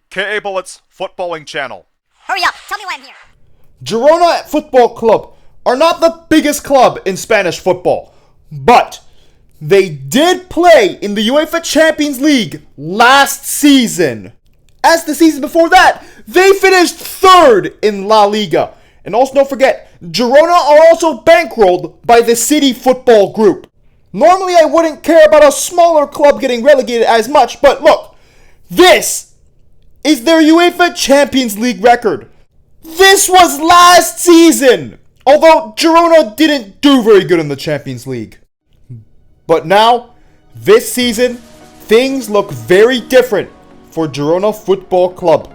K.A. Bullet's footballing channel. Hurry up, tell me why I'm here. Girona Futbol Club are not the biggest club in Spanish football, but they did play in the UEFA Champions League last season. As the season before that, they finished third in La Liga. And also don't forget, Girona are also bankrolled by the City Football Group. Normally I wouldn't care about a smaller club getting relegated as much, but look, this is their UEFA Champions League record. This was last season, although Girona didn't do very good in the Champions League. But now, this season, things look very different for Girona Futbol Club,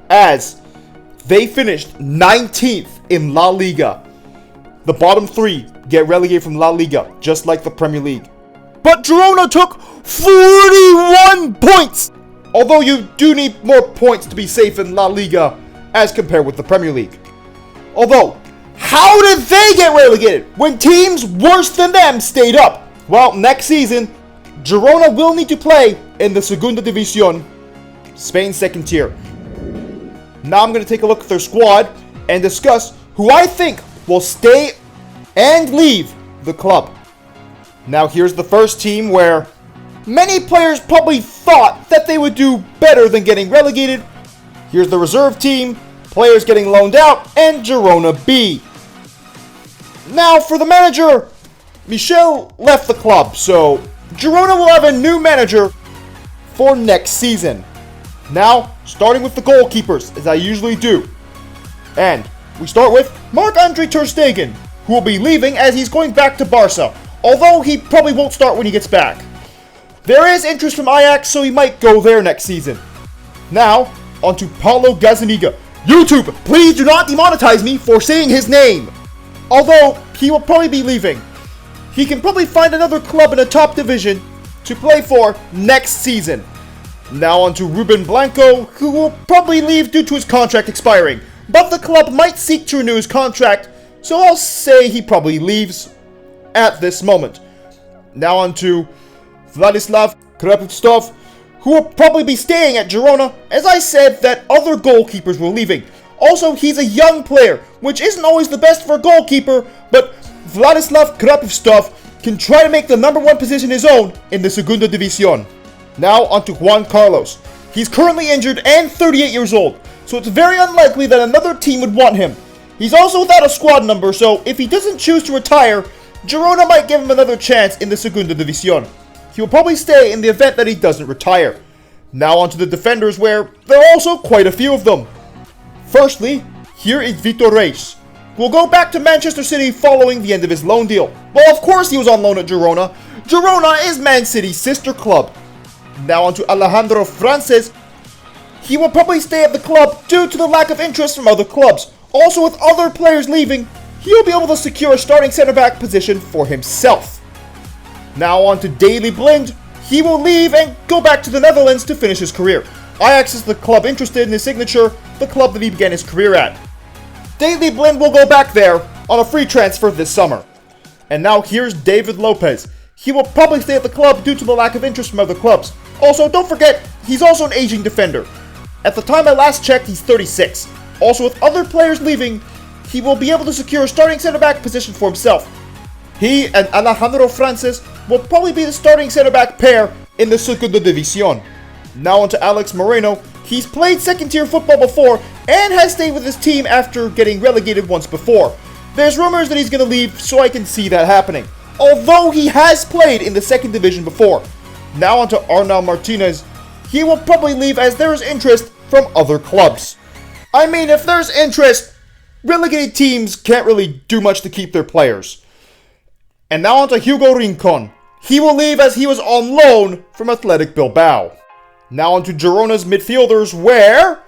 as they finished 19th in La Liga. The bottom three get relegated from La Liga, just like the Premier League. But Girona took 41 points! Although you do need more points to be safe in La Liga as compared with the Premier League. Although, how did they get relegated when teams worse than them stayed up? Well, next season, Girona will need to play in the Segunda División, Spain's second tier. Now I'm going to take a look at their squad and discuss who I think will stay and leave the club. Now here's the first team where many players probably thought that they would do better than getting relegated. Here's the reserve team, players getting loaned out, and Girona B. Now for the manager, Michel left the club, so Girona will have a new manager for next season. Now, starting with the goalkeepers, as I usually do. And we start with Marc-Andre ter Stegen, who will be leaving as he's going back to Barca, although he probably won't start when he gets back. There is interest from Ajax, so he might go there next season. Now, on to Paulo Gazzaniga. YouTube, please do not demonetize me for saying his name. Although, he will probably be leaving. He can probably find another club in a top division to play for next season. Now on to Ruben Blanco, who will probably leave due to his contract expiring. But the club might seek to renew his contract, so I'll say he probably leaves at this moment. Now on to Vladislav Krapustov, who will probably be staying at Girona, as I said that other goalkeepers were leaving. Also, he's a young player, which isn't always the best for a goalkeeper, but Vladislav Krapustov can try to make the number one position his own in the Segunda División. Now on to Juan Carlos. He's currently injured and 38 years old, so it's very unlikely that another team would want him. He's also without a squad number, so if he doesn't choose to retire, Girona might give him another chance in the Segunda División. He will probably stay in the event that he doesn't retire. Now on to the defenders, where there are also quite a few of them. Firstly, here is Vitor Reis, who will go back to Manchester City following the end of his loan deal. Well, of course he was on loan at Girona. Girona is Man City's sister club. Now on to Alejandro Frances. He will probably stay at the club due to the lack of interest from other clubs. Also, with other players leaving, he'll be able to secure a starting centre-back position for himself. Now on to Daley Blind. He will leave and go back to the Netherlands to finish his career. Ajax is the club interested in his signature, the club that he began his career at. Daley Blind will go back there on a free transfer this summer. And now here's David Lopez. He will probably stay at the club due to the lack of interest from other clubs. Also, don't forget, he's also an aging defender. At the time I last checked, he's 36. Also, with other players leaving, he will be able to secure a starting centre-back position for himself. He and Alejandro Frances will probably be the starting centre-back pair in the Segunda División. Now on to Alex Moreno. He's played second-tier football before and has stayed with his team after getting relegated once before. There's rumors that he's going to leave, so I can see that happening, although he has played in the second division before. Now on to Arnau Martinez. He will probably leave as there is interest from other clubs. I mean, if there's interest, relegated teams can't really do much to keep their players. And now on to Hugo Rincon. He will leave as he was on loan from Athletic Bilbao. Now on to Girona's midfielders, where...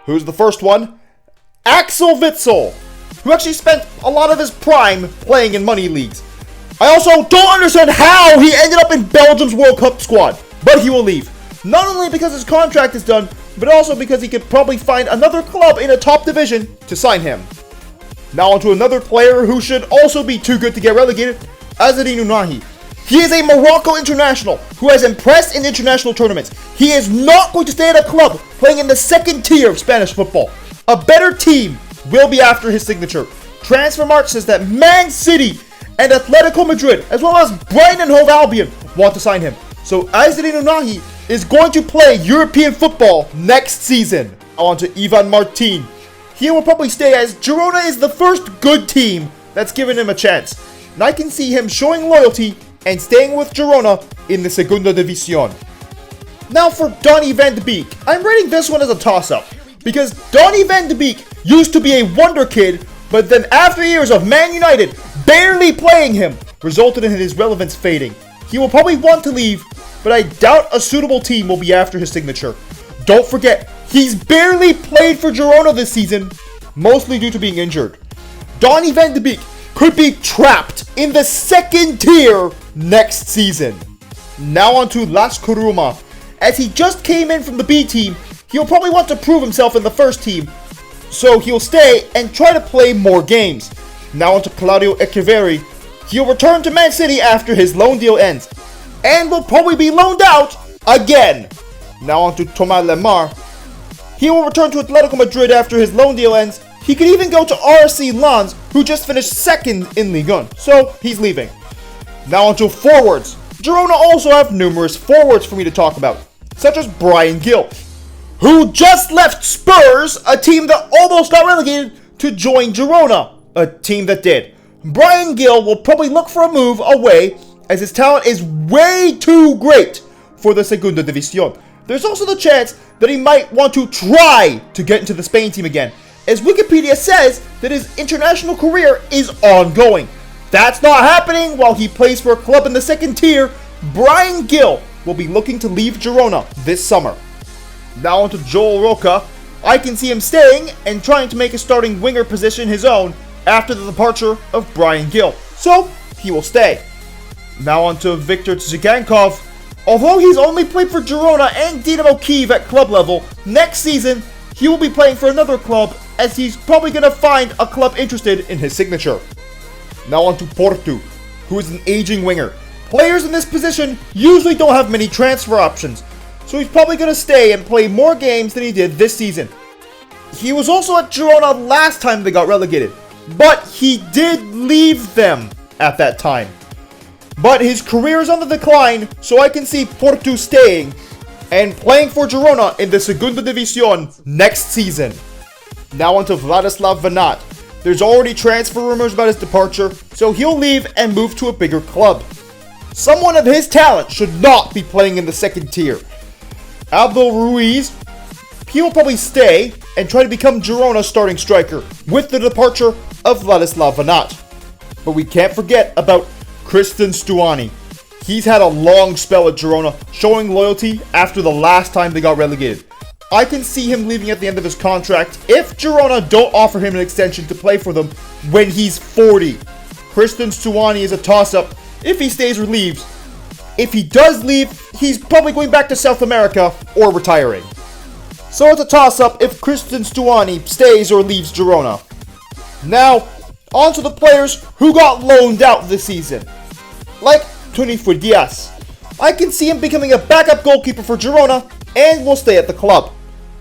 Who's the first one? Axel Witsel, who actually spent a lot of his prime playing in money leagues. I also don't understand how he ended up in Belgium's World Cup squad, but he will leave. Not only because his contract is done, but also because he could probably find another club in a top division to sign him. Now on to another player who should also be too good to get relegated, Azzedine Ounahi. He is a Morocco international who has impressed in international tournaments. He is not going to stay at a club playing in the second tier of Spanish football. A better team will be after his signature. Transfermarkt says that Man City and Atletico Madrid, as well as Brighton and Hove Albion, want to sign him. So Azzedine Ounahi is going to play European football next season. On to Ivan Martin. He will probably stay as Girona is the first good team that's given him a chance. And I can see him showing loyalty and staying with Girona in the Segunda División. Now for Donny van de Beek. I'm rating this one as a toss-up, because Donny van de Beek used to be a wonder kid, but then after years of Man United barely playing him, resulted in his relevance fading. He will probably want to leave, but I doubt a suitable team will be after his signature. Don't forget, he's barely played for Girona this season, mostly due to being injured. Donny van de Beek could be trapped in the second tier next season. Now on to Las Coruma. As he just came in from the B team, he'll probably want to prove himself in the first team, so he'll stay and try to play more games. Now on to Claudio Echeverri. He'll return to Man City after his loan deal ends, and will probably be loaned out again. Now on to Thomas Lemar. He will return to Atletico Madrid after his loan deal ends. He could even go to RC Lens, who just finished second in Ligue 1, so he's leaving. Now on to forwards. Girona also have numerous forwards for me to talk about, such as Bryan Gil, who just left Spurs, a team that almost got relegated, to join Girona, a team that did. Bryan Gil will probably look for a move away, as his talent is way too great for the Segunda División. There's also the chance that he might want to try to get into the Spain team again, as Wikipedia says that his international career is ongoing. That's not happening while he plays for a club in the second tier. Bryan Gil will be looking to leave Girona this summer. Now on to Joel Roca. I can see him staying and trying to make a starting winger position his own after the departure of Bryan Gil, so he will stay. Now on to Viktor Tsigankov. Although he's only played for Girona and Dynamo Kyiv at club level, next season he will be playing for another club, as he's probably going to find a club interested in his signature. Now on to Porto, who is an aging winger. Players in this position usually don't have many transfer options, so he's probably going to stay and play more games than he did this season. He was also at Girona last time they got relegated, but he did leave them at that time. But his career is on the decline, so I can see Porto staying and playing for Girona in the Segunda División next season. Now on to Vladislav Vanat. There's already transfer rumors about his departure, so he'll leave and move to a bigger club. Someone of his talent should not be playing in the second tier. Abdul Ruiz, he will probably stay and try to become Girona's starting striker with the departure of Vladislav Vanat. But we can't forget about Kristen Stuani. He's had a long spell at Girona, showing loyalty after the last time they got relegated. I can see him leaving at the end of his contract if Girona don't offer him an extension to play for them when he's 40. Kristen Stuani is a toss-up if he stays or leaves. If he does leave, he's probably going back to South America or retiring. So it's a toss-up if Kristen Stuani stays or leaves Girona. Now, on to the players who got loaned out this season. Like Tunifue Diaz. I can see him becoming a backup goalkeeper for Girona and will stay at the club.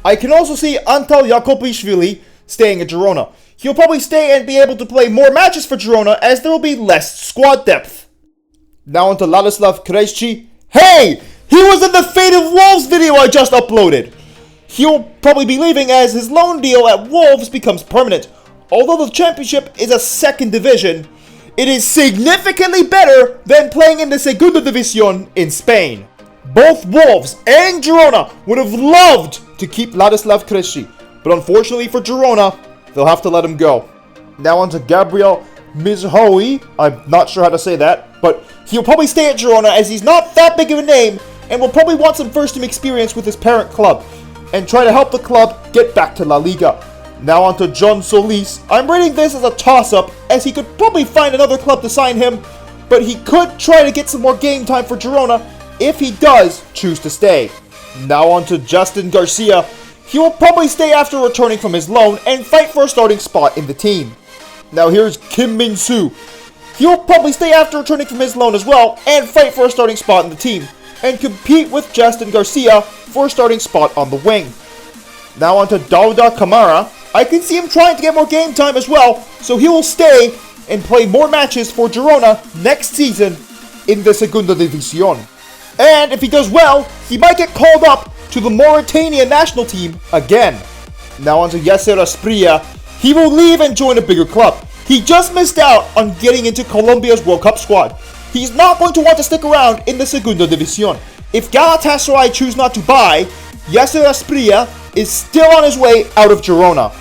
I can also see Antal Yakobishvili staying at Girona. He'll probably stay and be able to play more matches for Girona as there will be less squad depth. Now on to Ladislav Krejci. Hey! He was in the Fate of Wolves video I just uploaded! He'll probably be leaving as his loan deal at Wolves becomes permanent. Although the championship is a second division, it is significantly better than playing in the Segunda División in Spain. Both Wolves and Girona would have loved to keep Ladislav Krejci, but unfortunately for Girona, they'll have to let him go. Now on to Gabriel Mizraoui. I'm not sure how to say that, but he'll probably stay at Girona as he's not that big of a name and will probably want some first-team experience with his parent club and try to help the club get back to La Liga. Now on to John Solis. I'm rating this as a toss-up as he could probably find another club to sign him, but he could try to get some more game time for Girona if he does choose to stay. Now on to Justin Garcia. He will probably stay after returning from his loan and fight for a starting spot in the team. Now here's Kim Min-soo. He'll probably stay after returning from his loan as well and fight for a starting spot in the team, and compete with Justin Garcia for a starting spot on the wing. Now on to Dauda Camara. I can see him trying to get more game time as well, so he will stay and play more matches for Girona next season in the Segunda División. And if he does well, he might get called up to the Mauritania national team again. Now on to Yasser Asprilla. He will leave and join a bigger club. He just missed out on getting into Colombia's World Cup squad. He's not going to want to stick around in the Segunda División. If Galatasaray choose not to buy, Yasser Asprilla is still on his way out of Girona.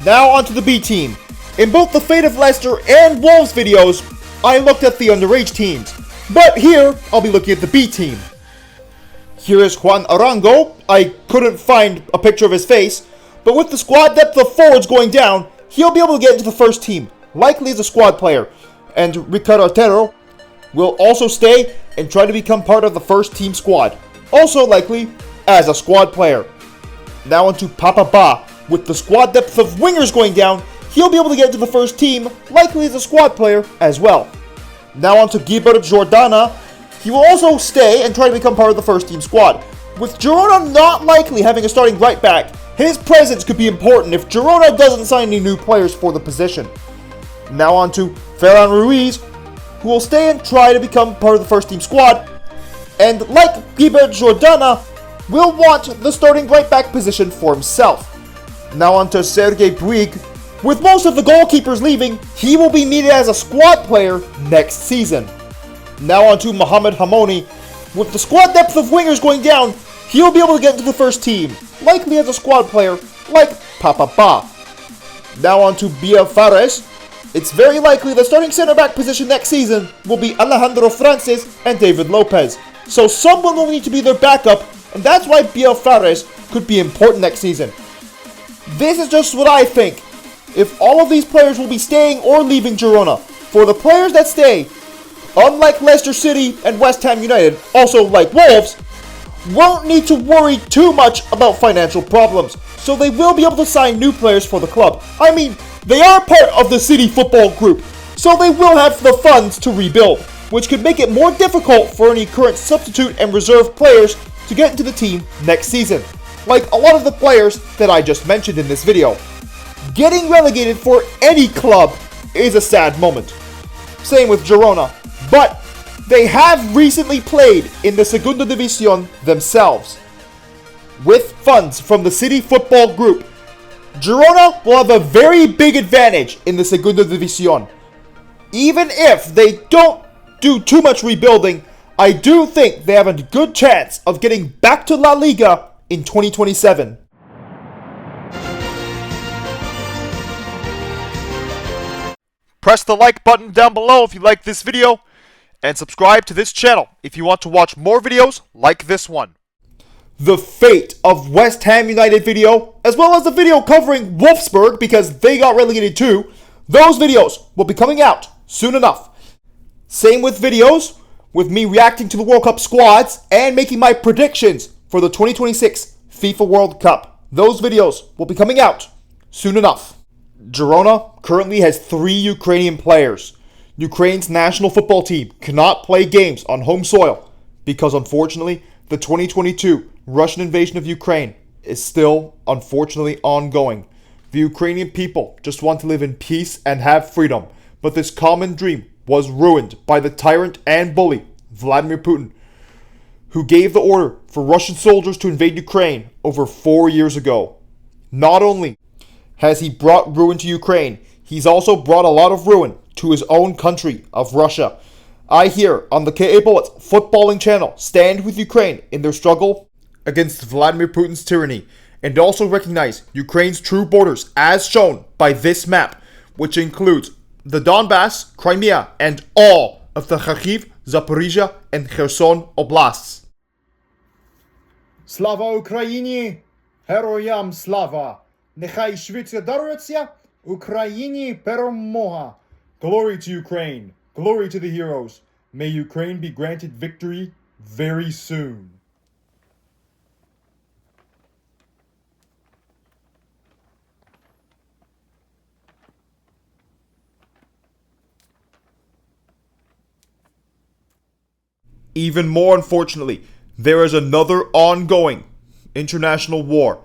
Now on to the B team. In both the Fate of Leicester and Wolves videos, I looked at the underage teams. But here, I'll be looking at the B team. Here is Juan Arango. I couldn't find a picture of his face, but with the squad depth of forwards going down, he'll be able to get into the first team, likely as a squad player. And Ricardo Otero will also stay and try to become part of the first team squad, also likely as a squad player. Now on to Papa Ba. With the squad depth of wingers going down, he'll be able to get into the first team, likely as a squad player as well. Now on to Guibert Jordana. He will also stay and try to become part of the first team squad. With Girona not likely having a starting right back, his presence could be important if Girona doesn't sign any new players for the position. Now on to Ferran Ruiz, who will stay and try to become part of the first team squad. And like Guibert Jordana, will want the starting right back position for himself. Now on to Sergei Puig. With most of the goalkeepers leaving, he will be needed as a squad player next season. Now on to Mohamed Hamoni. With the squad depth of wingers going down, he'll be able to get into the first team, likely as a squad player like Papa Ba. Now on to Bia Fares. It's very likely the starting center back position next season will be Alejandro Francis and David Lopez. So someone will need to be their backup, and that's why Bia Fares could be important next season. This is just what I think. If all of these players will be staying or leaving Girona. For the players that stay, unlike Leicester City and West Ham United, also like Wolves, won't need to worry too much about financial problems, so they will be able to sign new players for the club. I mean, they are part of the City Football Group, so they will have the funds to rebuild, which could make it more difficult for any current substitute and reserve players to get into the team next season, like a lot of the players that I just mentioned in this video. Getting relegated for any club is a sad moment. Same with Girona, but they have recently played in the Segunda División themselves. With funds from the City Football Group, Girona will have a very big advantage in the Segunda División. Even if they don't do too much rebuilding, I do think they have a good chance of getting back to La Liga in 2027. Press the like button down below if you like this video, and subscribe to this channel if you want to watch more videos like this one. The fate of West Ham United video, as well as the video covering Wolfsburg because they got relegated too, those videos will be coming out soon enough. Same with videos with me reacting to the World Cup squads and making my predictions for the 2026 FIFA World Cup. Those videos will be coming out soon enough. Girona currently has 3 Ukrainian players. Ukraine's national football team cannot play games on home soil because unfortunately the 2022 Russian invasion of Ukraine is still unfortunately ongoing. The Ukrainian people just want to live in peace and have freedom, but this common dream was ruined by the tyrant and bully Vladimir Putin, who gave the order for Russian soldiers to invade Ukraine over 4 years ago. Not only has he brought ruin to Ukraine, he's also brought a lot of ruin to his own country of Russia. I here on the KA Bullets footballing channel stand with Ukraine in their struggle against Vladimir Putin's tyranny, and also recognize Ukraine's true borders as shown by this map, which includes the Donbass, Crimea, and all of the Kharkiv, Zaporizhia, and Kherson oblasts. Слава Україні! Героям слава! Нехай швидше дарується Україні перемога! Glory to Ukraine! Glory to the heroes! May Ukraine be granted victory very soon. even more unfortunately, there is another ongoing international war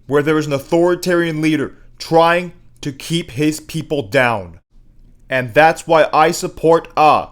where there is an authoritarian leader trying to keep his people down. And that's why I support a